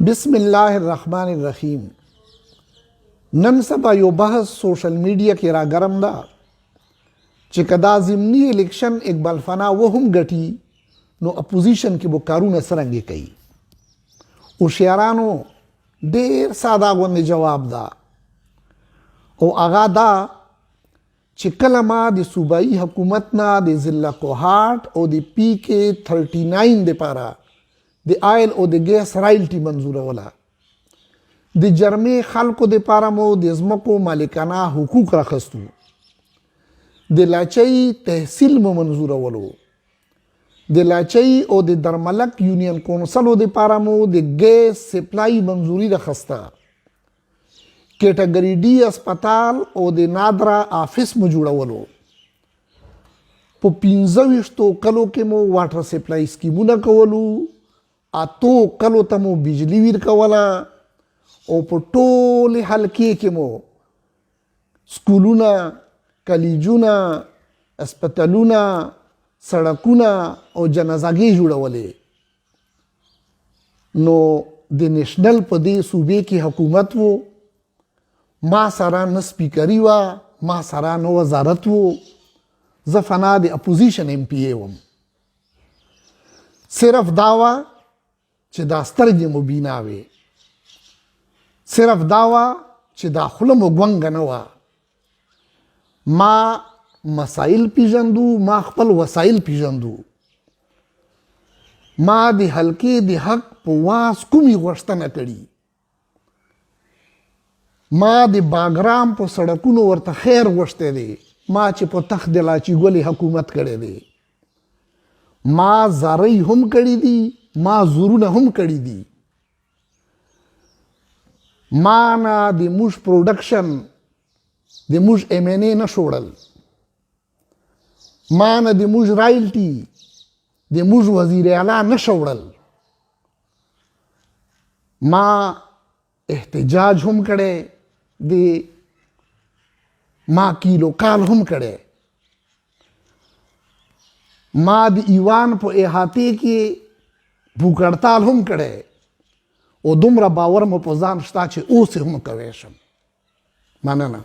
बिस्मिल्लाहिर्रहमानिर्रहीम। नन सभा यो बहस सोशल मीडिया के रा गरम दा چې کدا ضمنی الیکشن اقبال فنا وهم ګټي نو اپوزیشن کې به کارونه څرنګه کوي. هوښیارانو ډېر ساده غوندې جواب دا او هغه دا چې کله ما د صوبایي حکومت نه د ضلع کوهاټ او د پی کې 39 دپاره د آیل او د ګیس رایلټي منظوروله، د جرمې خلکو دپاره مو د ځمکو مالکانه حقوق راخستو، د لاچۍ تحصیل مو منظورولو، د لاچۍ او د درملک یونین کونسلو دپاره مو د ګیس سپلای منظوري راخسته، کیټګري ډي اسپتال او د نادرا آفس مو جوړولو، په 25 کلو کې مو واټر سپلای سکیمونه کولو، 8 کلو ته مو بجلی ورکوله او په ټولې حلقې کې مو سکولونه، کلیجونه، اسپتالونه، سړکونه او جنازګۍ جوړولې. نو د نیشنل په دې صوبې کې حکومت وو، ما سره نه سپیکري وه، ما سره نه وزارت وو، زه فنا د اپوزیشن ایم پی ای وم. صرف دا وه چې دا سترګې مو بینا وې، صرف دا وه چې دا خوله مو ګونګه نه وه. ما مسایل پیژندو، ما خپل وسایل پیژندو، ما د حلقې د حق په واس کومې غوښتنه کړي، ما د باګرام په سړکونو ورته خیر غوښتی دی، ما چې په تخت د لاچي ګلې حکومت کړی دی، ما زارۍ هم کړي دي، ما زورونه هم کړي دي، ما نه د موږ پروډکشن د موږ ایم این اے نه شوړل، ما نه د موږ رایلټي د موږ وزیر اعلی نه شوړل، ما احتجاج هم کړی دی، ما کیلو کال هم کړی، ما د ایوان په احاطې کې بھوک هړتال هم کړی او دومره باور مو په ځان شته چې اوس هم کوی شم. مننه.